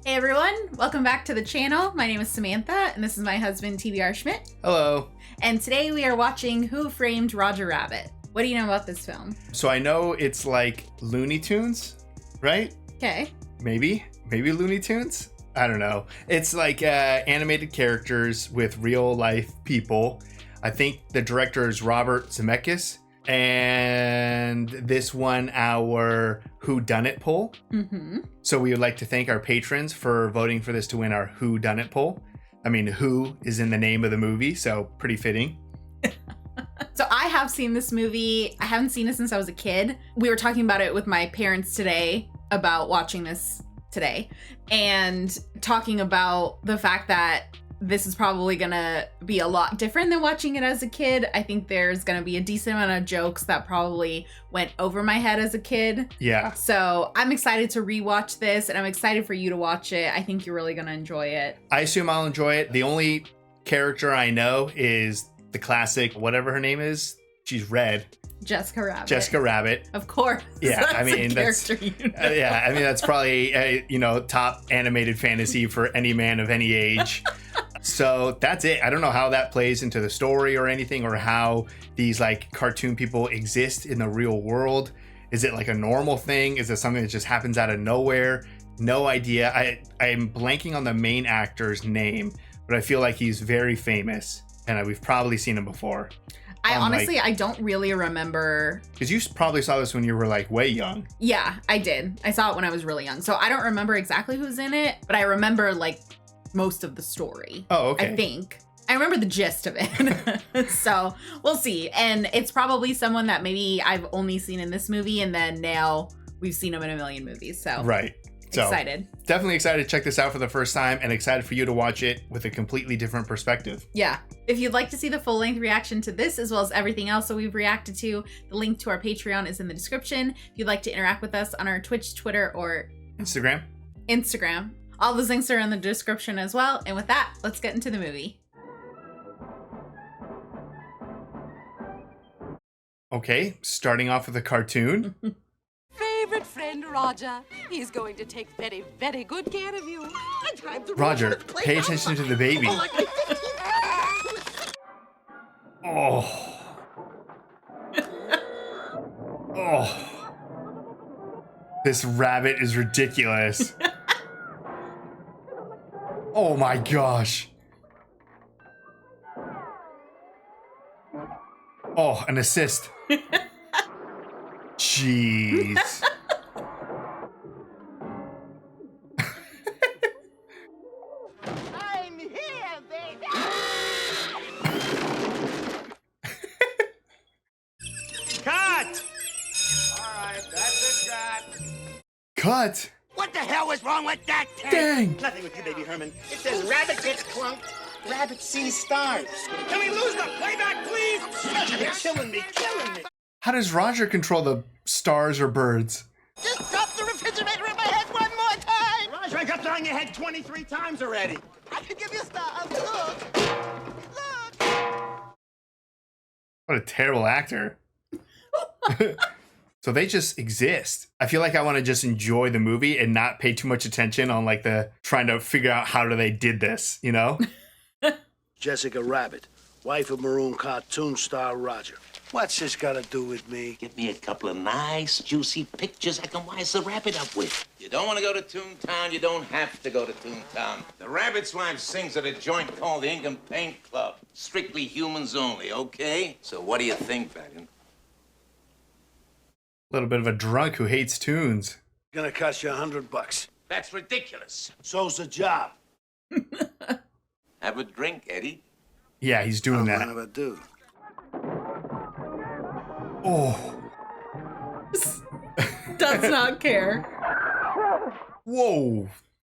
Hey everyone, welcome back to the channel. My name is Samantha and this is my husband TBR Schmitt. Hello. And today we are watching Who Framed Roger Rabbit. What do you know about this film? So I know it's like Looney Tunes, right? Okay. Maybe Looney Tunes? I don't know. It's like animated characters with real life people. I think the director is Robert Zemeckis. And this won our Who Done It poll. Mm-hmm. So we would like to thank our patrons for voting for this to win our Who Done It poll. I mean, who is in the name of the movie, so pretty fitting. So I have seen this movie. I haven't seen it since I was a kid. We were talking about it with my parents today about watching this today and talking about the fact that this is probably gonna be a lot different than watching it as a kid. I think there's gonna be a decent amount of jokes that probably went over my head as a kid. Yeah. So I'm excited to rewatch this and I'm excited for you to watch it. I think you're really gonna enjoy it. I assume I'll enjoy it. The only character I know is the classic, whatever her name is. She's red. Jessica Rabbit. Jessica Rabbit. Of course. Yeah, That's I mean, that's yeah, I mean that's probably top animated fantasy for any man of any age. So that's it. I don't know how that plays into the story or anything, or how these like cartoon people exist in the real world. Is it like a normal thing? Is it something that just happens out of nowhere? No idea. I'm blanking on the main actor's name, but I feel like he's very famous, and we've probably seen him before. I don't really remember. Because you probably saw this when you were like way young. Yeah, I did. I saw it when I was really young. So I don't remember exactly who's in it, but I remember like most of the story. Oh, okay. I think. I remember the gist of it. So we'll see. And it's probably someone that maybe I've only seen in this movie, and then now we've seen him in a million movies. So right. So excited. Definitely excited to check this out for the first time, and excited for you to watch it with a completely different perspective. Yeah. If you'd like to see the full length reaction to this, as well as everything else that we've reacted to, the link to our Patreon is in the description. If you'd like to interact with us on our Twitch, Twitter, or Instagram, all those links are in the description as well. And with that, let's get into the movie. Okay, starting off with a cartoon. Favorite friend Roger. He's going to take very, very good care of you. Roger, pay attention to the baby. Oh. Oh. This rabbit is ridiculous. Oh my gosh. Oh, an assist. Jeez. I'm here, baby. Cut! All right, that's it, Cut. What the hell was wrong with that tape? Dang. Nothing with you, baby Herman. It says rabbit gets clunked, rabbit sees stars. Can we lose the playback, please? You're killing me. How does Roger control the stars or birds? Just drop the refrigerator in my head one more time. Roger, I got it on your head 23 times already. I can give you stars. Look. What a terrible actor. So they just exist. I feel like I want to just enjoy the movie and not pay too much attention on like the trying to figure out how they did this, you know? Jessica Rabbit, wife of maroon cartoon star Roger. What's this got to do with me? Get me a couple of nice, juicy pictures I can wise the rabbit up with. You don't want to go to Toontown, you don't have to go to Toontown. The rabbit's wife sings at a joint called the Ink and Paint Club. Strictly humans only, okay? So what do you think, Baggin? A little bit of a drunk who hates tunes. Gonna cost you $100. That's ridiculous. So's the job. Have a drink, Eddie. Yeah, he's doing that. Son of a dude. Oh. Does not care. Whoa.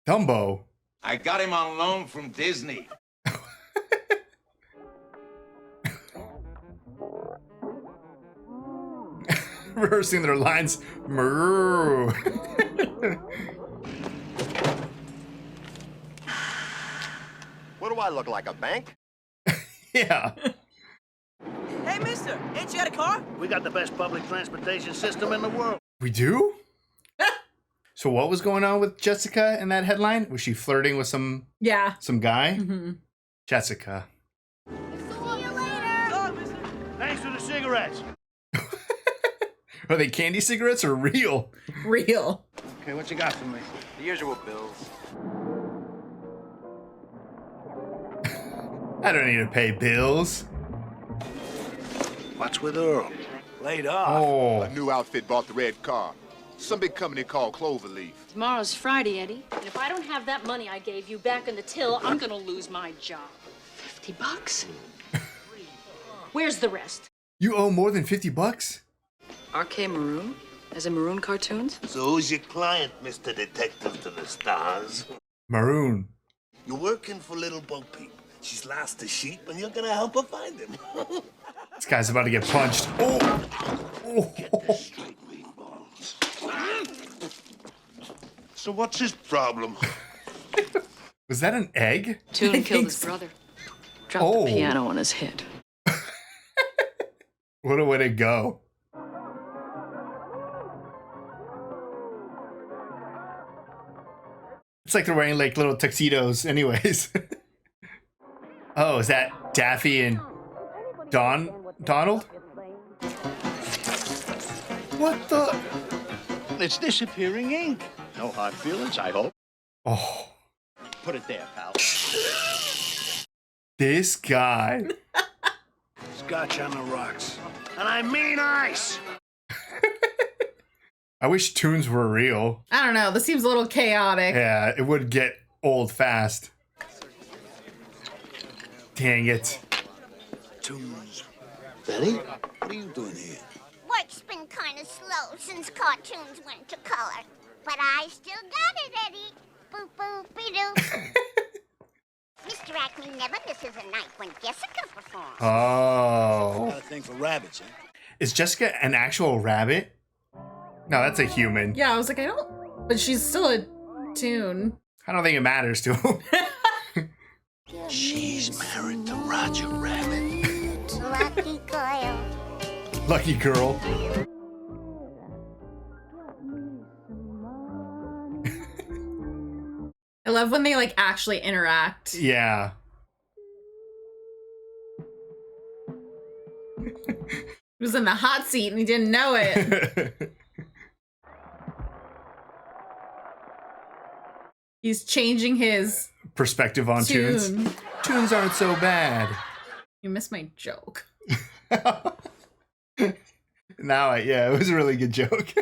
Dumbo. I got him on loan from Disney. Rehearsing their lines. Moo. What do I look like, a bank? Yeah. Hey, mister, ain't you got a car? We got the best public transportation system in the world. We do? So what was going on with Jessica in that headline? Was she flirting with some guy? Mm-hmm. Jessica. Thanks for the cigarettes. Are they candy cigarettes or real? Real. Okay, what you got for me? The usual bills. I don't need to pay bills. What's with Earl? Laid off. Oh. A new outfit bought the red car. Some big company called Cloverleaf. Tomorrow's Friday, Eddie. And if I don't have that money I gave you back in the till, I'm gonna lose my job. $50? Where's the rest? You owe more than $50? RK Maroon? As in Maroon cartoons? So who's your client, Mr. Detective to the Stars? Maroon. You're working for Little Bo Peep. She's lost a sheep, and you're gonna help her find him. This guy's about to get punched. Oh. Get this straight, meatballs. So what's his problem? Was that an egg? Toon killed his brother. Dropped the piano on his head. What a way to go. It's like they're wearing like little tuxedos anyways. Oh, is that Daffy and Donald? What the? It's disappearing ink. No hard feelings, I hope. Oh. Put it there, pal. This guy. Scotch on the rocks. And I mean ice! I wish tunes were real. I don't know. This seems a little chaotic. Yeah, it would get old fast. Dang it. Tunes. Betty, what are you doing here? Work's been kind of slow since cartoons went to color. But I still got it, Eddie. Boop, boop, be-doo. Mr. Acme never misses a night when Jessica performs. Oh. Got a thing for rabbits, huh? Is Jessica an actual rabbit? No, that's a human. Yeah, I was like, I don't... But she's still a toon. I don't think it matters to him. She's married to Roger Rabbit. Lucky girl. Lucky girl. I love when they like actually interact. Yeah. He was in the hot seat and he didn't know it. He's changing his perspective on tunes. Tunes aren't so bad. You missed my joke. Now, yeah, it was a really good joke.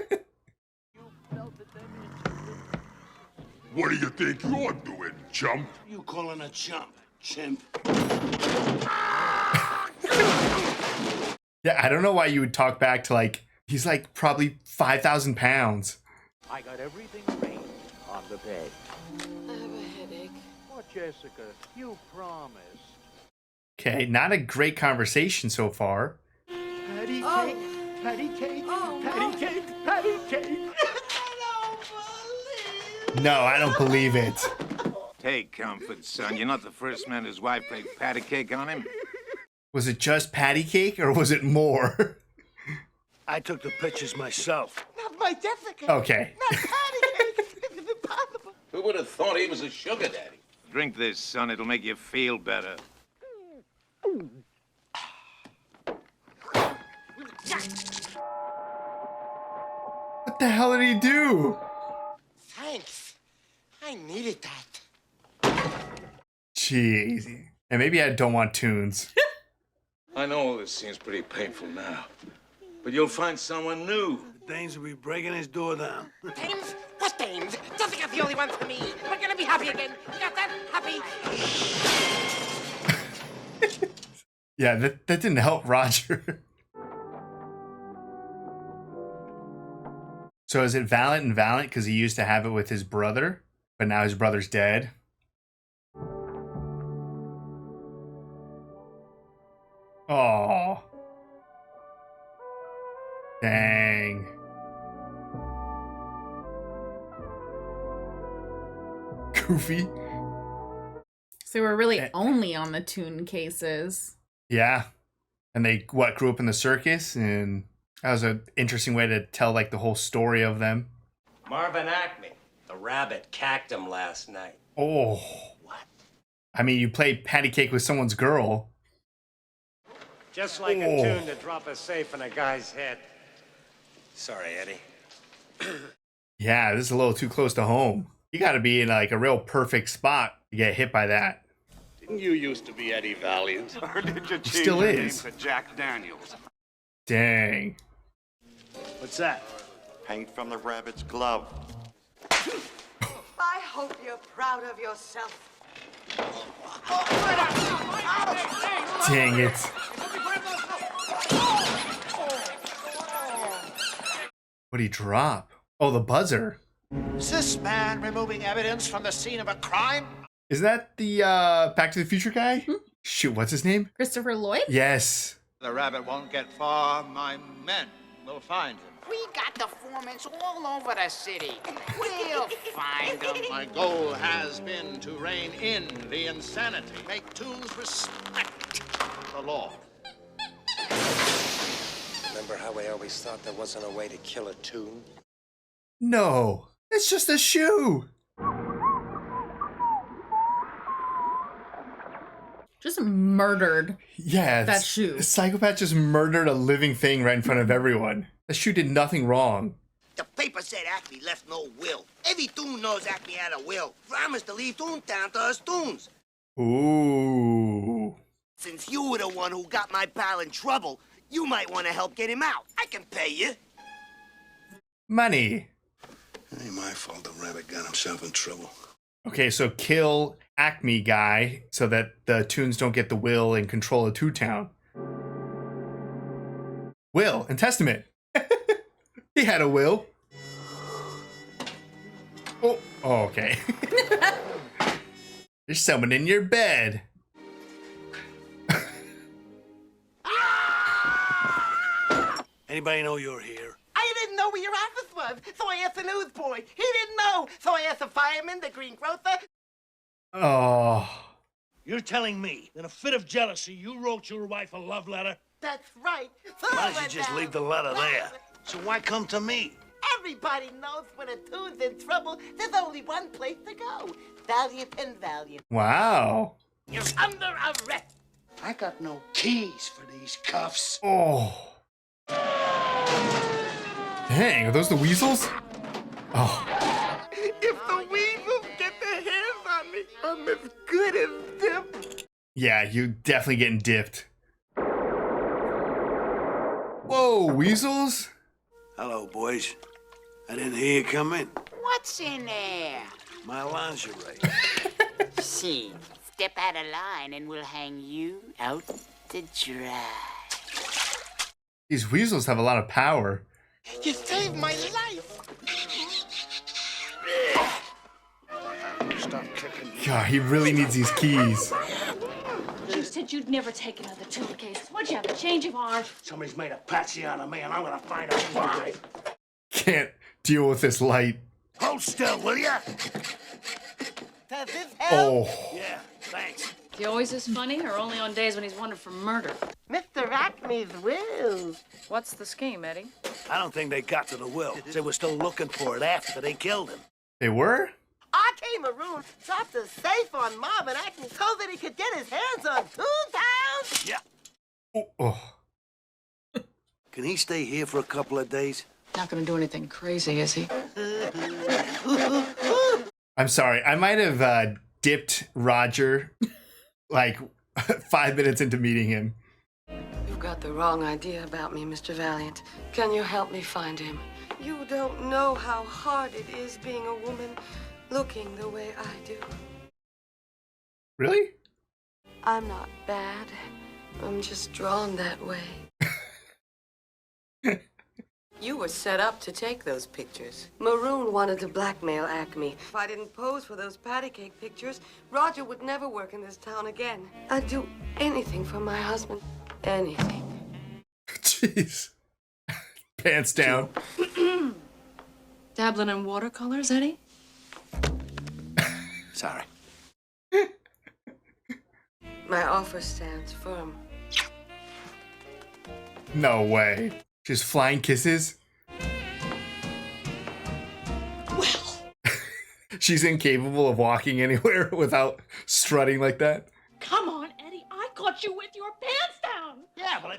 What do you think you're doing, chump? You calling a chump, chimp? Yeah, I don't know why you would talk back to like, he's like probably 5,000 pounds. I got everything arranged on the bed. I have a headache. Oh, Jessica, you promised. Okay, not a great conversation so far. Patty cake, patty cake, patty cake, patty cake. No, I don't believe it. Take comfort, son. You're not the first man whose wife played patty cake on him. Was it just patty cake or was it more? I took the pictures myself. Not my Jessica. Okay. Not patty cake. It's impossible. Who would have thought he was a sugar daddy? Drink this, son. It'll make you feel better. What the hell did he do? Thanks. I needed that. Jeez. And maybe I don't want tunes. I know all this seems pretty painful now, but you'll find someone new. The Danes will be breaking his door down. Dames? What dames? Jessica's the only one for me. We're gonna be happy again. You got that? Happy? Yeah, that didn't help Roger. So is it Valiant and Valiant because he used to have it with his brother, but now his brother's dead? Oh. Dang. Goofy. So we're really only on the toon cases. Yeah. And they, grew up in the circus, and that was an interesting way to tell, like, the whole story of them. Marvin Acme. The rabbit cacked him last night. Oh. What? I mean, you play patty cake with someone's girl. Just like a tune to drop a safe in a guy's head. Sorry, Eddie. Yeah, this is a little too close to home. You got to be in like a real perfect spot to get hit by that. Didn't you used to be Eddie Valiant? Or did you change Still your is. name to Jack Daniels? Dang. What's that? Paint from the rabbit's glove. I hope you're proud of yourself. Dang it. What'd he drop? Oh, the buzzer. Is this man removing evidence from the scene of a crime? Is that the Back to the Future guy? Shoot, what's his name? Christopher Lloyd? Yes. The rabbit won't get far. My men will find him. We got the formants all over the city. We'll find them. My goal has been to rein in the insanity. Make Toons respect the law. Remember how we always thought there wasn't a way to kill a tune? No, it's just a shoe. Just murdered. Yeah, that shoe. The psychopath just murdered a living thing right in front of everyone. The shoe did nothing wrong. The paper said Acme left no will. Every Toon knows Acme had a will. Promised to leave Toontown to us Toons. Ooh. Since you were the one who got my pal in trouble, you might want to help get him out. I can pay you. Money. It ain't my fault the rabbit got himself in trouble. Okay, so kill Acme guy so that the Toons don't get the will and control of Toontown. Will and testament. He had a will. Oh, okay. There's someone in your bed. Anybody know you're here? I didn't know where your office was, so I asked the newsboy. He didn't know, so I asked the fireman, the greengrocer. Oh. You're telling me, in a fit of jealousy, you wrote your wife a love letter? That's right. Why don't you just leave the letter there? So why come to me? Everybody knows when a tune's in trouble, there's only one place to go. Valiant and Valiant. Wow. You're under arrest. I got no keys for these cuffs. Oh. Dang, are those the weasels? Oh. If the weasels get their hands on me, I'm as good as dipped. Yeah, you definitely getting dipped. Whoa, weasels? Hello, boys. I didn't hear you come in. What's in there? My lingerie. See, step out of line and we'll hang you out to dry. These weasels have a lot of power. You saved my life. Stop kicking me. God, he really needs these keys. You said you'd never take another tune case. What'd you have, a change of heart? Somebody's made a patsy out of me, and I'm gonna find out why. Can't deal with this light. Hold still, will ya? Does this help? Oh. Yeah, thanks. He always is funny, or only on days when he's wanted for murder? Mr. Acme's will. What's the scheme, Eddie? I don't think they got to the will. They were still looking for it after they killed him. They were? R.K. Maroon dropped a safe on Marvin Acme so that he could get his hands on Toontown. Yeah. Oh. Can he stay here for a couple of days? Not gonna do anything crazy, is he? I'm sorry. I might have dipped Roger like 5 minutes into meeting him. You've got the wrong idea about me, Mr. Valiant. Can you help me find him? You don't know how hard it is being a woman looking the way I do. Really? I'm not bad. I'm just drawn that way. You were set up to take those pictures. Maroon wanted to blackmail Acme. If I didn't pose for those patty cake pictures, Roger would never work in this town again. I'd do anything for my husband. Anything. Jeez. Pants down. Dabbling in watercolors, Eddie? Sorry. My offer stands firm. No way. Just flying kisses? She's incapable of walking anywhere without strutting like that. Come on, Eddie. I caught you with your pants down. Yeah, but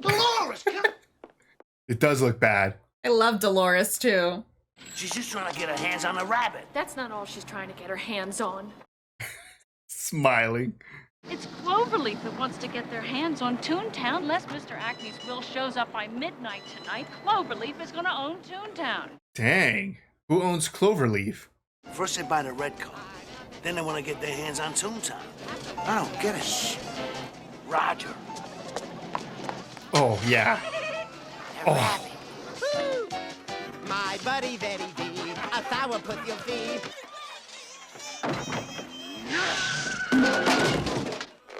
Dolores, come. It does look bad. I love Dolores too. She's just trying to get her hands on the rabbit. That's not all she's trying to get her hands on. Smiling. It's Cloverleaf that wants to get their hands on Toontown. Unless Mr. Acme's will shows up by midnight tonight, Cloverleaf is going to own Toontown. Dang. Who owns Cloverleaf? First they buy the red car, then they want to get their hands on Toontown. I don't get it. Roger. Oh, yeah. Oh. My buddy, very deep, a sour put your feet.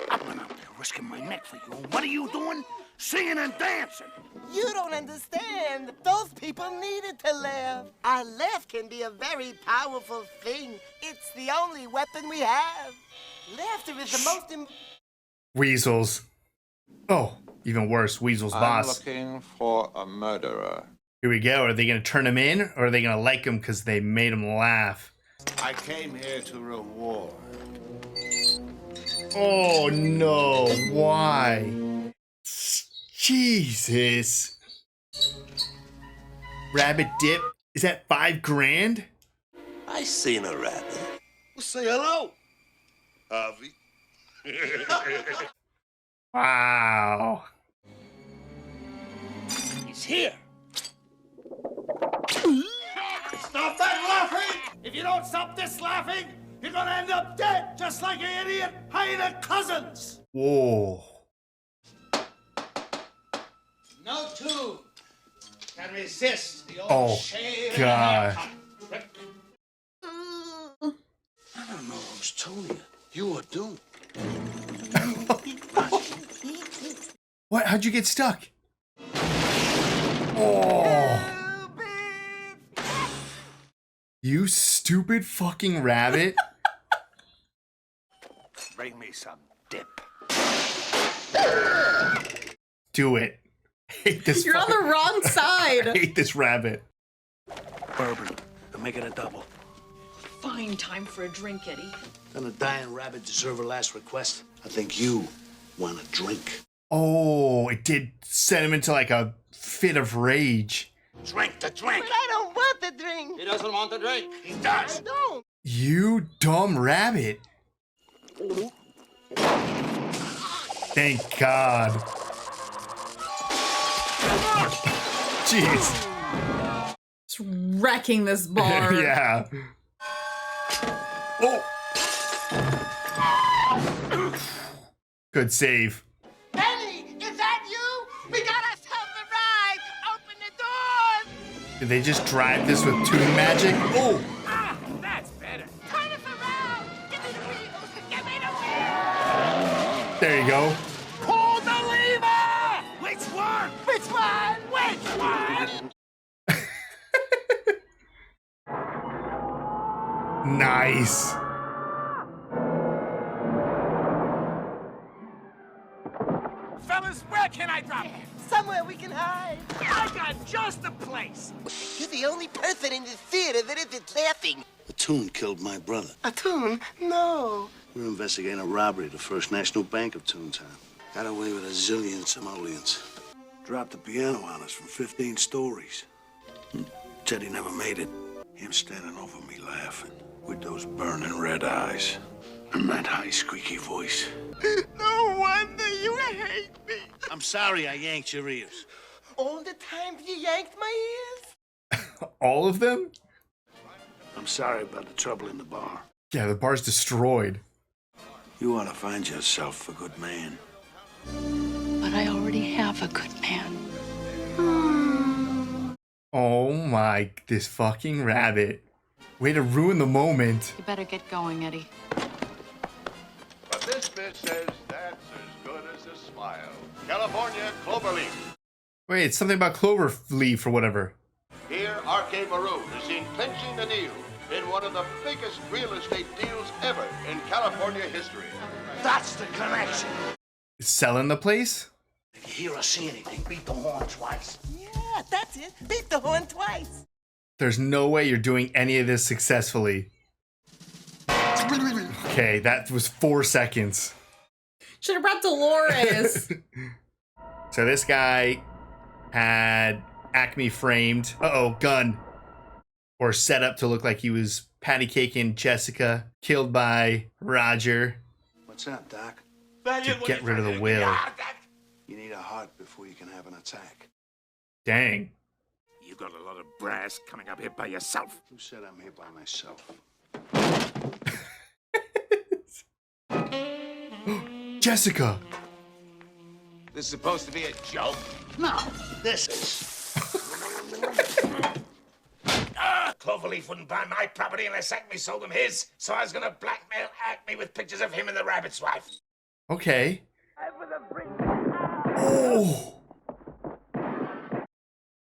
I've been up there risking my neck for you. What are you doing? Singing and dancing. You don't understand. Those people needed to laugh. Our laugh can be a very powerful thing. It's the only weapon we have. Laughter is the most Weasels. Oh, even worse, Weasel's boss. I'm looking for a murderer. Here we go. Are they going to turn him in, or are they going to like him because they made him laugh? I came here to reward. Oh, no. Why? Jesus. Rabbit dip? Is that $5 grand? I seen a rabbit. Well, say hello. Harvey. Wow. He's here. Stop that laughing! If you don't stop this laughing, you're gonna end up dead, just like your idiot hyena cousins. Whoa. No two can resist the old Oh, shave. God. I don't know who's Tony. You or Doom. What? How'd you get stuck? Oh. You stupid fucking rabbit. Bring me some dip. Do it. I hate this. You're on the wrong side. I hate this rabbit. Bourbon. I'm making a double. Fine time for a drink, Eddie. Doesn't a dying rabbit deserve a last request? I think you want a drink. Oh, it did send him into like a fit of rage. Drink the drink. But I don't want the drink. He doesn't want the drink. He does. I don't. You dumb rabbit. Thank God. Jeez. It's wrecking this bar. Yeah. Oh. Good save. Eddie, is that you? We got ourselves a ride. Open the doors. Did they just drive this with tune magic? Oh. Ah, that's better. Turn us around. Give me the wheels. Give me the wheels. There you go. Pull the lever! Which one? Which one? Which one? Nice. Fellas, where can I drop? Somewhere we can hide. I got just the place. You're the only person in this theater that isn't laughing. A Toon killed my brother. A tune? No. We're investigating a robbery at the First National Bank of Toontown. Got away with a zillion simoleons. Dropped the piano on us from 15 stories. Said he never made it. Him standing over me laughing with those burning red eyes and that high squeaky voice. No wonder you hate me. I'm sorry I yanked your ears. All the time you yanked my ears? All of them? I'm sorry about the trouble in the bar. Yeah, the bar's destroyed. You ought to find yourself a good man. But I already have a good man. Oh my, this fucking rabbit. Way to ruin the moment. You better get going, Eddie. But this bitch says that's as good as a smile. California Cloverleaf. Wait, it's something about Cloverleaf or whatever. Here, R.K. Maroon is seen clinching the deal in one of the biggest real estate deals ever in California history. That's the connection. Selling the place? If you hear or see anything, beat the horn twice. Yeah, that's it. Beat the horn twice. There's no way you're doing any of this successfully. Okay, that was 4 seconds. Should have brought Dolores. So this guy had Acme framed. Uh-oh, gun. Or set up to look like he was patty caking Jessica, killed by Roger. What's up, Doc? To get rid of the will. You need a heart before you can have an attack. Dang. You got a lot of brass coming up here by yourself. Who said I'm here by myself? Jessica. This is supposed to be a joke? No, this is. Cloverleaf wouldn't buy my property unless Acme sold him his, so I was gonna blackmail Acme with pictures of him and the rabbit's wife. Okay. Oh.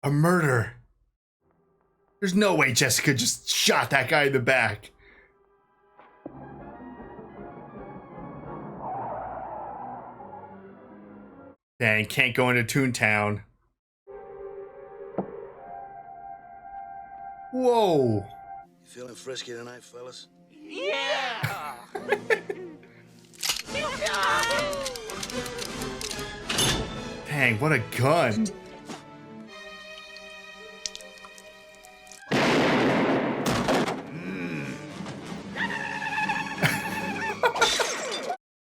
A murder. There's no way Jessica just shot that guy in the back. Dang, can't go into Toontown. Whoa. You feeling frisky tonight, fellas? Yeah! Dang, what a gun.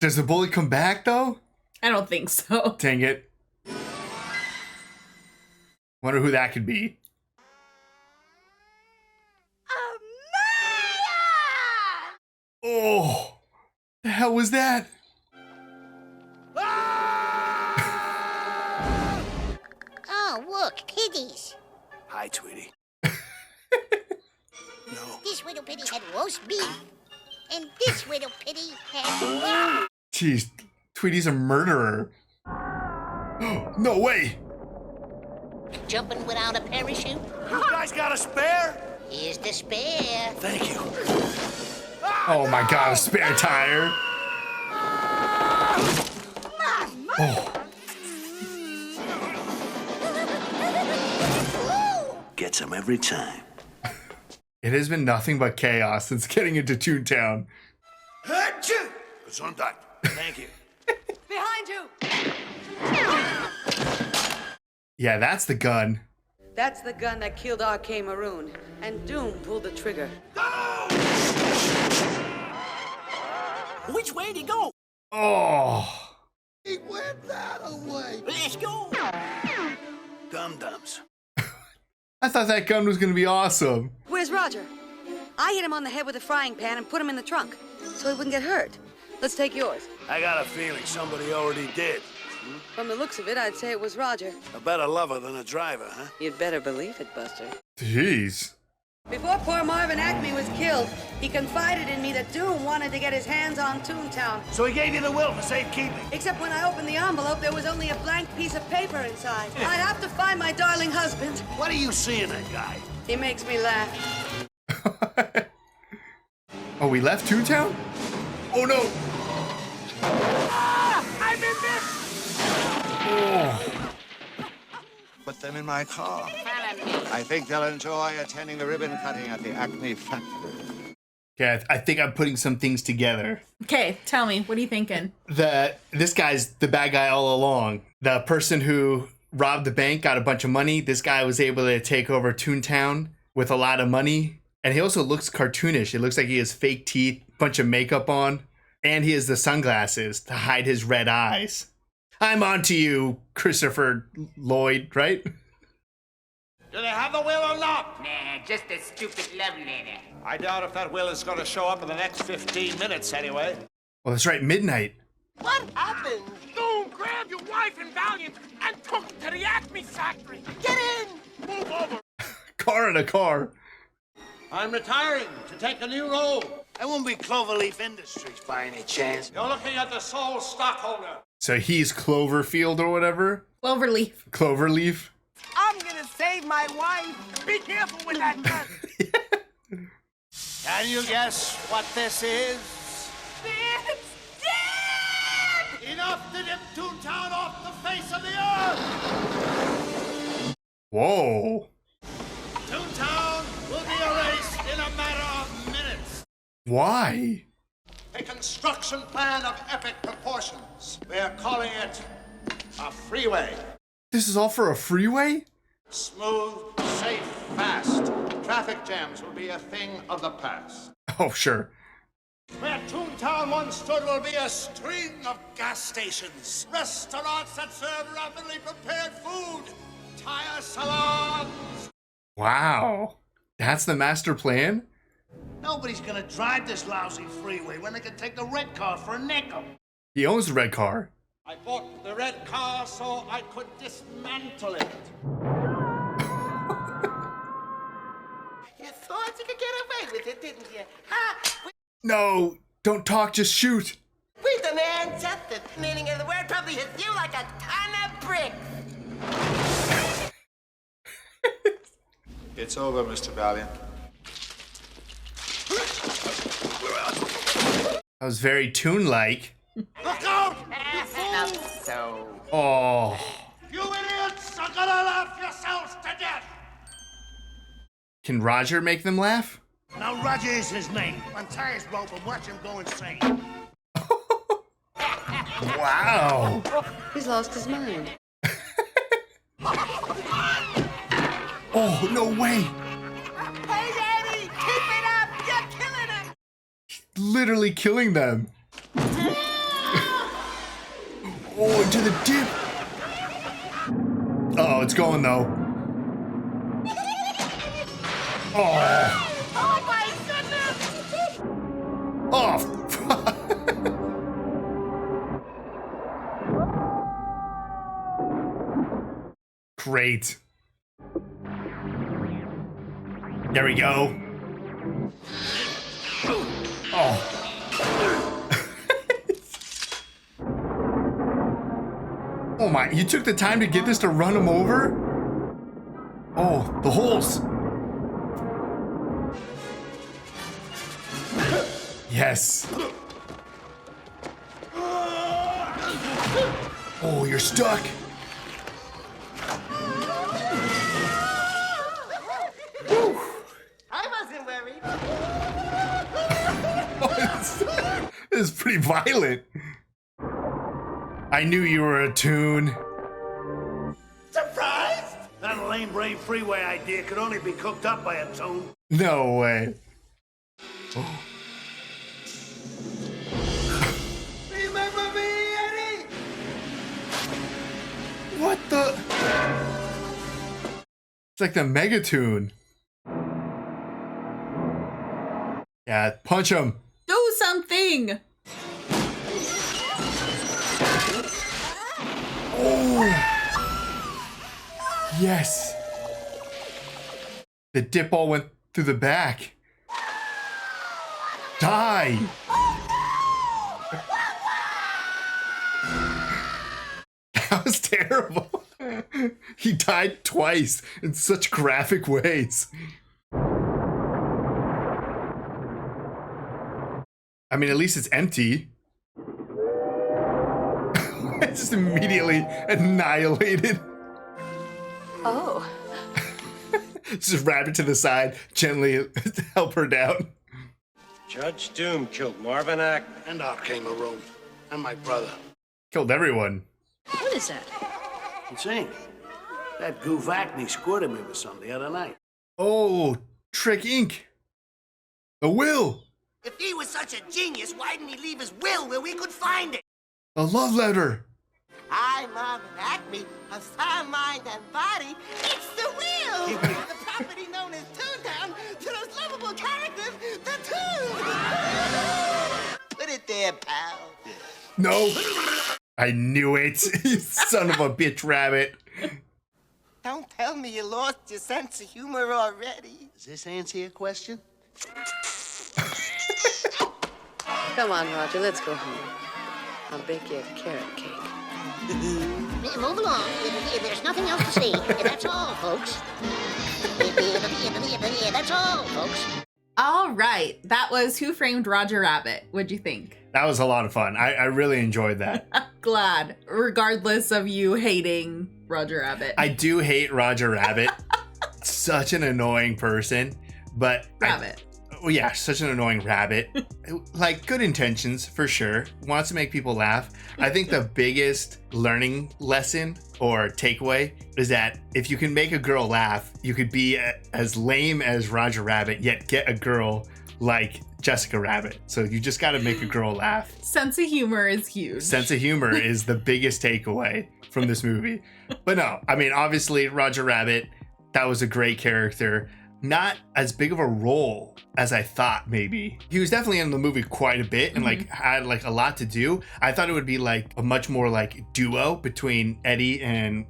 Does the bullet come back, though? I don't think so. Dang it. Wonder who that could be. Oh, the hell was that? Oh, look, piggies. Hi, Tweety. This little piggy had roast beef, and this little piggy had... Jeez, Tweety's a murderer. No way. Jumping without a parachute? You guys got a spare? Here's the spare. Thank you. Oh my god, a spare tire. Oh. Gets him every time. It has been nothing but chaos since getting into Toontown. Gesundheit. Thank you. Behind you! Yeah, that's the gun. That's the gun that killed R.K. Maroon, and Doom pulled the trigger. Which way did he go? Oh. He went that away. Let's go. Dum-dums. I thought that gun was gonna be awesome. Where's Roger? I hit him on the head with a frying pan and put him in the trunk, so he wouldn't get hurt. Let's take yours. I got a feeling somebody already did. From the looks of it, I'd say it was Roger. A better lover than a driver, huh? You'd better believe it, Buster. Jeez. Before poor Marvin Acme was killed, he confided in me that Doom wanted to get his hands on Toontown. So he gave you the will for safekeeping? Except when I opened the envelope, there was only a blank piece of paper inside. I'd have to find my darling husband. What do you see in that guy? He makes me laugh. Oh, we left Toontown? Oh no! I'm in this! Oh. Put them in my car. I think they'll enjoy attending the ribbon cutting at the Acme factory. Yeah, I think I'm putting some things together. Okay, tell me, what are you thinking? This guy's the bad guy all along. The person who robbed the bank got a bunch of money. This guy was able to take over Toontown with a lot of money. And he also looks cartoonish. It looks like he has fake teeth, bunch of makeup on, and he has the sunglasses to hide his red eyes. I'm on to you, Christopher Lloyd, right? Do they have the will or not? Nah, just a stupid love letter. I doubt if that will is going to show up in the next 15 minutes anyway. Well, that's right, midnight. What happened? Doom grabbed your wife and Valiant and took her to the Acme factory. Get in! Move over. Car in a car. I'm retiring to take a new role. That won't be Cloverleaf Industries by any chance. You're looking at the sole stockholder. So he's Cloverfield or whatever? Cloverleaf. Cloverleaf? I'm gonna save my wife. Be careful with that gun. Can you guess what this is? It's dead! Enough to dip Toontown off the face of the earth! Whoa. Toontown will be erased in a matter of minutes. Why? Hey, construction plan of epic proportions. We're calling it a freeway. This is all for a freeway? Smooth, safe, fast. Traffic jams will be a thing of the past. Oh, sure. Where Toontown once stood will be a string of gas stations, restaurants that serve rapidly prepared food, tire salons. Wow. That's the master plan? Nobody's gonna drive this lousy freeway when they can take the red car for a nickel. He owns the red car. I bought the red car so I could dismantle it. You thought you could get away with it, didn't you? Huh? No, don't talk, just shoot. We demand justice. Meaning of the word probably hits you like a ton of bricks. It's over, Mr. Valiant. That was very Toon-like. Look out! You fools! So. Oh. You idiots are gonna laugh yourselves to death! Can Roger make them laugh? Now Roger is his name. Untie his rope and watch him go insane. Wow. He's lost his mind. Oh, no way. Hey, Daddy! Keep it up! You're killing him! Literally killing them. Oh, into the dip. Uh-oh, it's going though. Oh. Oh, my goodness! Oh. Great. There we go. Oh. Oh my, you took the time to get this to run him over? Oh, the holes. Yes. Oh, you're stuck. I wasn't worried. This is pretty violent. I knew you were a Toon. Surprised? That lame brain freeway idea could only be cooked up by a Toon. No way. Oh. Remember me, Eddie? What the? It's like the Megatoon. Yeah, punch him. Do something. Oh. Yes. The dip ball went through the back. Die. That was terrible. He died twice in such graphic ways. I mean, at least it's empty. It's just immediately annihilated. Oh. Just rabbit to the side, gently help her down. Judge Doom killed Marvin Ack. And out came a room. And my brother. Killed everyone. What is that? It's ink. That goof Acme squirted me with some the other night. Oh, Trick Inc. A will. If he was such a genius, why didn't he leave his will where we could find it? A love letter. I, Marvin Acme, of sound mind and body, it's the will! The property known as Toontown to those lovable characters, the Toons! Put it there, pal. No. I knew it. You son of a bitch rabbit. Don't tell me you lost your sense of humor already. Does this answer your question? Come on, Roger, let's go home. I'll bake you a carrot cake. Move along. There's nothing else to see. That's all, folks. That's all, folks. All right. That was Who Framed Roger Rabbit. What'd you think? That was a lot of fun. I really enjoyed that. Glad, regardless of you hating Roger Rabbit. I do hate Roger Rabbit. Such an annoying person. But Rabbit. Oh yeah, such an annoying rabbit. Like, good intentions for sure. Wants to make people laugh. I think the biggest learning lesson or takeaway is that if you can make a girl laugh, you could be as lame as Roger Rabbit, yet get a girl like Jessica Rabbit. So you just got to make a girl laugh. Sense of humor is huge. Sense of humor is the biggest takeaway from this movie. But no, I mean, obviously Roger Rabbit, that was a great character. Not as big of a role as I thought, maybe. He was definitely in the movie quite a bit and like had like a lot to do. I thought it would be like a much more like duo between Eddie and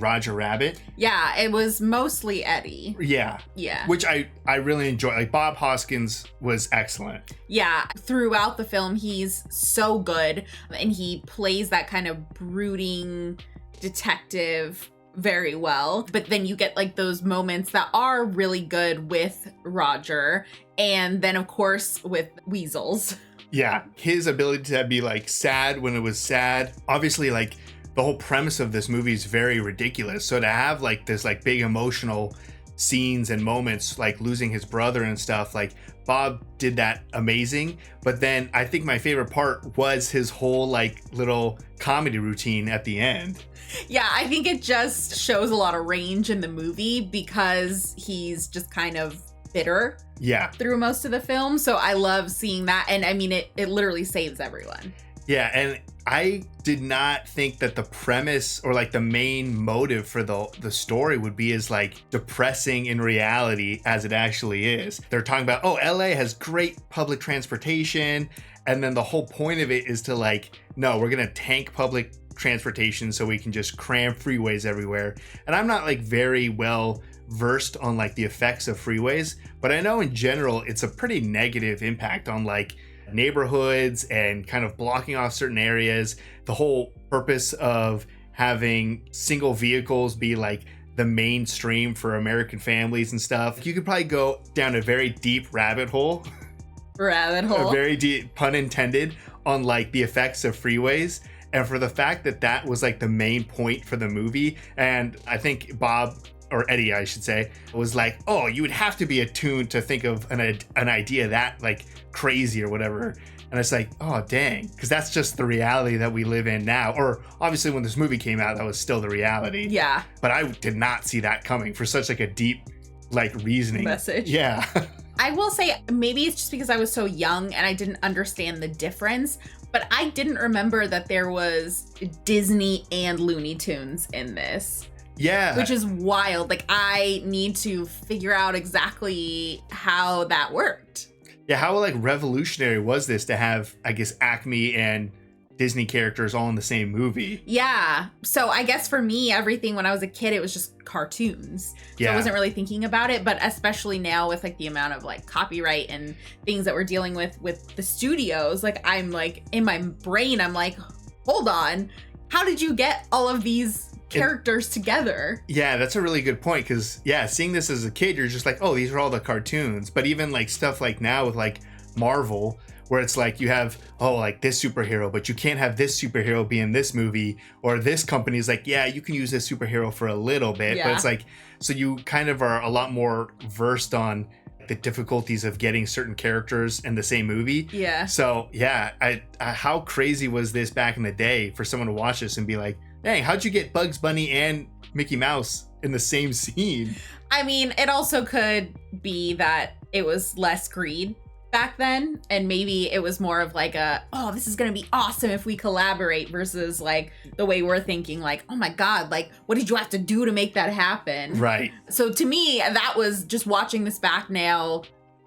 Roger Rabbit. Yeah, it was mostly Eddie. Yeah. Yeah. Which I really enjoyed. Like, Bob Hoskins was excellent. Yeah, throughout the film, he's so good, and he plays that kind of brooding detective very well. But then you get like those moments that are really good with Roger, and then of course with Weasels. Yeah, his ability to be like sad when it was sad. Obviously, like, the whole premise of this movie is very ridiculous. So to have like this like big emotional scenes and moments, like losing his brother and stuff, like Bob did that amazing. But then I think my favorite part was his whole like little comedy routine at the end. Yeah, I think it just shows a lot of range in the movie because he's just kind of bitter. Yeah. Through most of the film. So I love seeing that. And I mean, it literally saves everyone. Yeah, and I did not think that the premise or like the main motive for the story would be as like depressing in reality as it actually is. They're talking about, oh, LA has great public transportation, and then the whole point of it is to like, no, we're gonna tank public transportation so we can just cram freeways everywhere. And I'm not like very well versed on like the effects of freeways, but I know in general it's a pretty negative impact on like neighborhoods and kind of blocking off certain areas. The whole purpose of having single vehicles be like the mainstream for American families and stuff. You could probably go down a very deep rabbit hole. A very deep, pun intended, on like the effects of freeways. And for the fact that that was like the main point for the movie, and I think Bob, or Eddie, I should say, was like, oh, you would have to be attuned to think of an idea that like crazy or whatever. And it's like, oh, dang, because that's just the reality that we live in now. Or obviously when this movie came out, that was still the reality. Yeah. But I did not see that coming for such like a deep like reasoning. Message. Yeah. I will say maybe it's just because I was so young and I didn't understand the difference, but I didn't remember that there was Disney and Looney Tunes in this. Yeah. Which is wild. Like, I need to figure out exactly how that worked. Yeah, how like revolutionary was this to have, I guess, Acme and Disney characters all in the same movie? Yeah. So I guess for me, everything when I was a kid, it was just cartoons. So Yeah. I wasn't really thinking about it, but especially now with like the amount of like copyright and things that we're dealing with the studios, like I'm like in my brain, I'm like, hold on, how did you get all of these characters together? Yeah, that's a really good point, because yeah, seeing this as a kid, you're just like, oh, these are all the cartoons. But even like stuff like now with like Marvel, where it's like you have, oh, like this superhero, but you can't have this superhero be in this movie, or this company is like, yeah, you can use this superhero for a little bit. Yeah. But it's like, so you kind of are a lot more versed on the difficulties of getting certain characters in the same movie. Yeah. So yeah, I how crazy was this back in the day for someone to watch this and be like, dang, how'd you get Bugs Bunny and Mickey Mouse in the same scene? I mean, it also could be that it was less greed back then, and maybe it was more of like a, oh, this is gonna be awesome if we collaborate, versus like the way we're thinking, like, oh my god, like what did you have to do to make that happen? Right. So to me, that was just watching this back now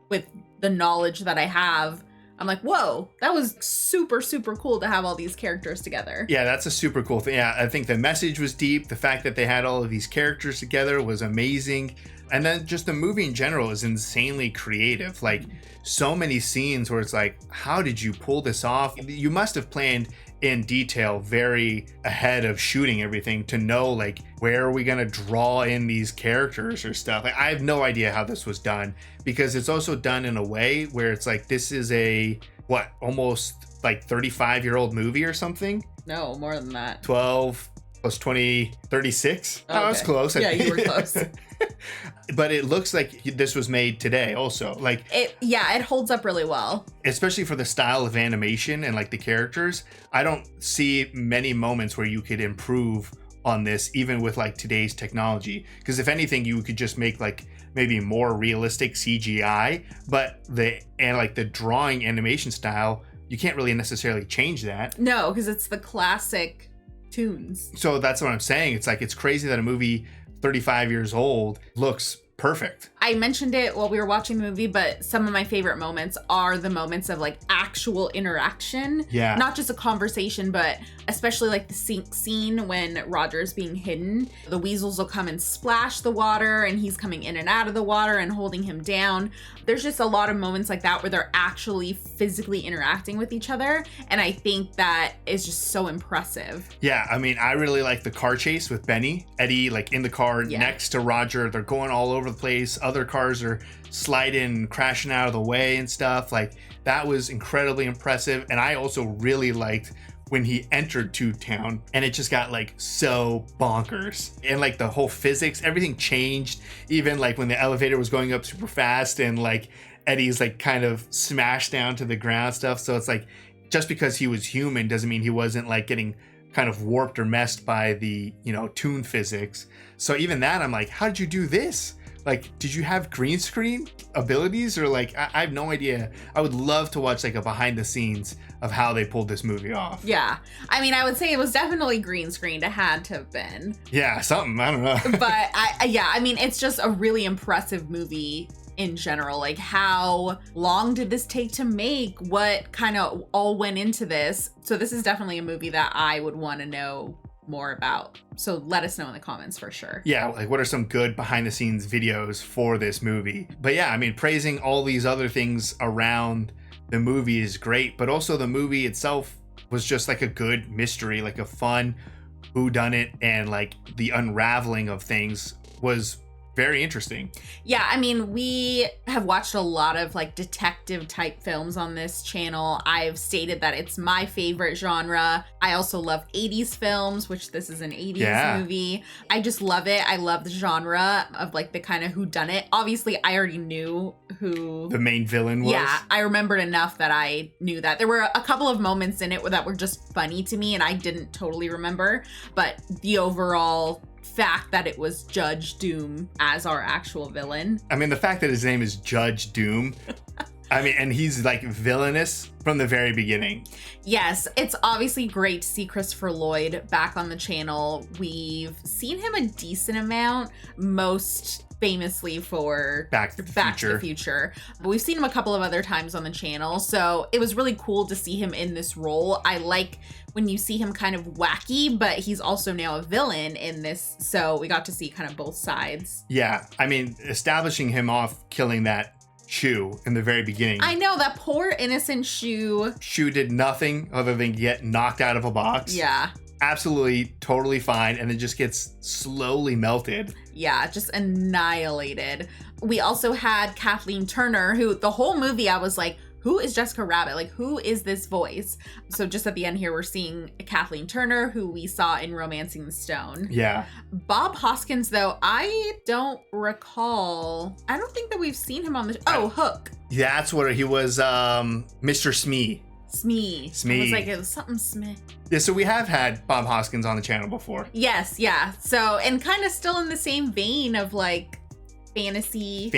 with the knowledge that I have, I'm like, whoa, that was super, super cool to have all these characters together. Yeah, that's a super cool thing. Yeah, I think the message was deep. The fact that they had all of these characters together was amazing. And then just the movie in general is insanely creative. Like, so many scenes where it's like, how did you pull this off? You must have planned in detail very ahead of shooting everything to know like, where are we going to draw in these characters or stuff. Like, I have no idea how this was done, because it's also done in a way where it's like, this is a almost like 35-year-old movie or something. No, more than that. 12, was 2036. Okay. I was close. Yeah, you were close. But it looks like this was made today also. Like it holds up really well. Especially for the style of animation and like the characters. I don't see many moments where you could improve on this even with like today's technology. Because if anything, you could just make like maybe more realistic CGI, but the drawing animation style, you can't really necessarily change that. No, because it's the classic tunes. So that's what I'm saying. It's like, it's crazy that a movie 35 years old looks perfect. I mentioned it while we were watching the movie, but some of my favorite moments are the moments of like actual interaction. Yeah. Not just a conversation, but especially like the sink scene when Roger's being hidden. The weasels will come and splash the water and he's coming in and out of the water and holding him down. There's just a lot of moments like that where they're actually physically interacting with each other. And I think that is just so impressive. Yeah, I mean, I really like the car chase with Benny. Eddie, like in the car next to Roger. They're going all over the place. Other cars are sliding, crashing out of the way and stuff. Like, that was incredibly impressive. And I also really liked when he entered Toontown and it just got like so bonkers. And like the whole physics, everything changed. Even like when the elevator was going up super fast and like Eddie's like kind of smashed down to the ground stuff. So it's like, just because he was human doesn't mean he wasn't like getting kind of warped or messed by the, toon physics. So even that, I'm like, how did you do this? Like, did you have green screen abilities or like, I have no idea. I would love to watch like a behind the scenes of how they pulled this movie off. Yeah. I mean, I would say it was definitely green screened. It had to have been. Yeah, something. I don't know. But I mean, it's just a really impressive movie in general. Like, how long did this take to make? What kind of all went into this? So this is definitely a movie that I would want to know more about. So let us know in the comments for sure. Yeah, like what are some good behind the scenes videos for this movie? But yeah, I mean, praising all these other things around the movie is great, but also the movie itself was just like a good mystery, like a fun whodunit, and like the unraveling of things was very interesting. Yeah, I mean, we have watched a lot of like detective type films on this channel. I've stated that it's my favorite genre. I also love 80s films, which this is an 80s movie. I just love it. I love the genre of like the kind of whodunit. Obviously, I already knew who the main villain was. Yeah, I remembered enough that I knew that. There were a couple of moments in it that were just funny to me and I didn't totally remember, but the overall fact that it was Judge Doom as our actual villain. I mean, the fact that his name is Judge Doom, I mean, and he's like villainous from the very beginning. Yes, it's obviously great to see Christopher Lloyd back on the channel. We've seen him a decent amount, most famously for Back to the Future. But we've seen him a couple of other times on the channel, so it was really cool to see him in this role. I like when you see him kind of wacky, but he's also now a villain in this, so we got to see kind of both sides. Yeah, I mean, establishing him off killing that Shoe in the very beginning. I know, that poor innocent Shoe. Shoe did nothing other than get knocked out of a box. Yeah. Absolutely, totally fine, and then just gets slowly melted. Yeah, just annihilated. We also had Kathleen Turner, who the whole movie I was like, who is Jessica Rabbit? Like, who is this voice? So just at the end here, we're seeing Kathleen Turner, who we saw in Romancing the Stone. Yeah. Bob Hoskins, though, I don't recall. I don't think that we've seen him on the... Oh, Hook. That's what he was, Mr. Smee. Smee. I was like, it was something Smith. Yeah, so we have had Bob Hoskins on the channel before. Yes, yeah. So, and kind of still in the same vein of like fantasy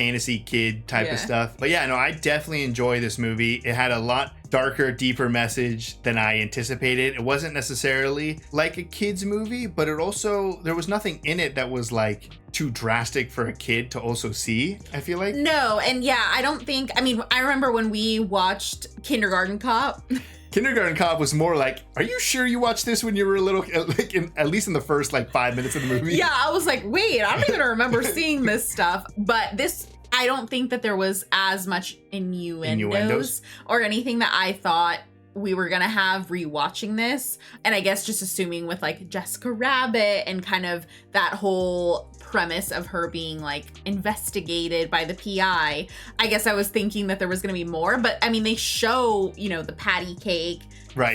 kid type of stuff. But yeah, no, I definitely enjoy this movie. It had a lot darker, deeper message than I anticipated. It wasn't necessarily like a kid's movie, but it also, there was nothing in it that was like too drastic for a kid to also see, I feel like. No, and yeah, I don't think, I mean, I remember when we watched Kindergarten Cop. Kindergarten Cop was more like, are you sure you watched this when you were a little, like at least in the first like 5 minutes of the movie? Yeah, I was like, wait, I don't even remember seeing this stuff. But this, I don't think that there was as much innuendos or anything that I thought we were gonna have rewatching this. And I guess just assuming with like Jessica Rabbit and kind of that whole premise of her being like investigated by the PI, I guess I was thinking that there was gonna be more. But I mean, they show, you know, the patty cake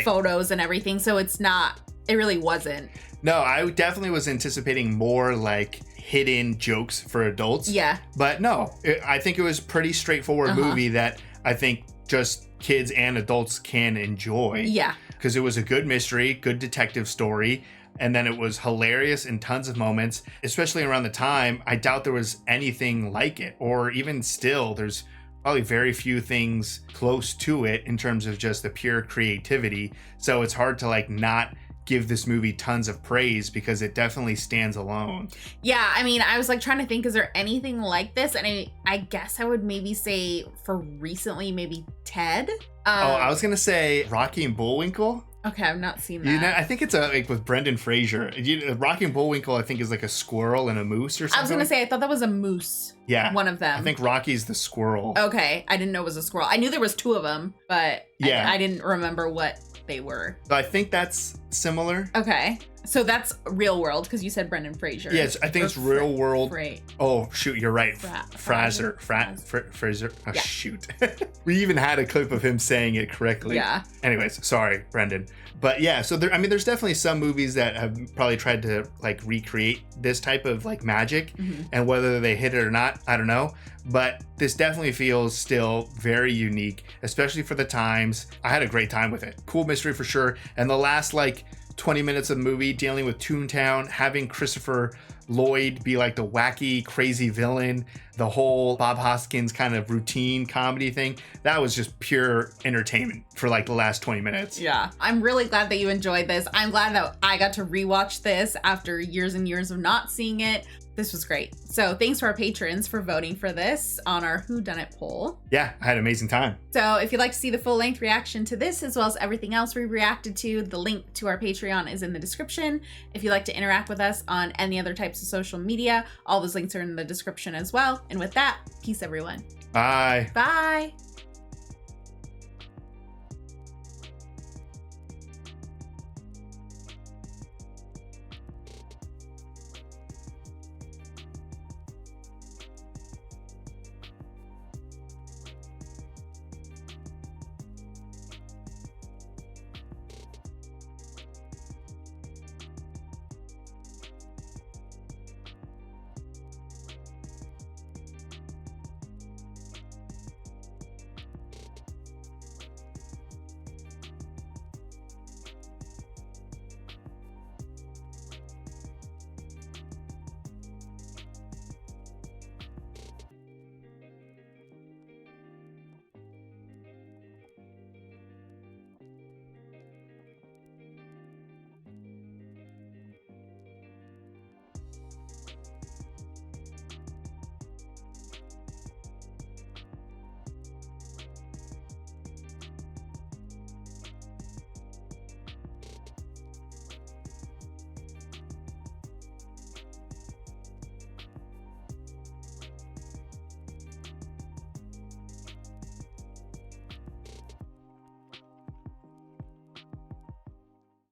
photos and everything, so it's not it really wasn't. No, I definitely was anticipating more like hidden jokes for adults. Yeah. But no, I think it was pretty straightforward movie that I think just kids and adults can enjoy. Yeah. Because it was a good mystery, good detective story. And then it was hilarious in tons of moments, especially around the time. I doubt there was anything like it, or even still, there's probably very few things close to it in terms of just the pure creativity. So it's hard to like not give this movie tons of praise because it definitely stands alone. Yeah, I mean, I was like trying to think, is there anything like this? And I guess I would maybe say for recently, maybe Ted. I was gonna say Rocky and Bullwinkle. Okay, I've not seen that. You know, I think it's like with Brendan Fraser. Rocky and Bullwinkle, I think, is like a squirrel and a moose or something. I was gonna say, I thought that was a moose. Yeah, one of them. I think Rocky's the squirrel. Okay, I didn't know it was a squirrel. I knew there was two of them, but yeah, I didn't remember what they were. So I think that's similar. Okay, so that's Real World because you said Brendan Fraser. Yes, I think it's Real World. Right. Oh shoot, you're right. Fraser. Oh yeah. Shoot. We even had a clip of him saying it correctly. Yeah. Anyways, sorry, Brendan. But yeah, so there's definitely some movies that have probably tried to like recreate this type of like magic, and whether they hit it or not, I don't know. But this definitely feels still very unique, especially for the times. I had a great time with it. Cool mystery for sure. And the last like 20 minutes of the movie dealing with Toontown, having Christopher Lloyd be like the wacky, crazy villain, the whole Bob Hoskins kind of routine comedy thing, that was just pure entertainment for like the last 20 minutes. Yeah. I'm really glad that you enjoyed this. I'm glad that I got to rewatch this after years and years of not seeing it. This was great. So thanks to our patrons for voting for this on our Who Done It poll. Yeah, I had an amazing time. So if you'd like to see the full length reaction to this, as well as everything else we reacted to, the link to our Patreon is in the description. If you'd like to interact with us on any other types of social media, all those links are in the description as well. And with that, peace everyone. Bye. Bye.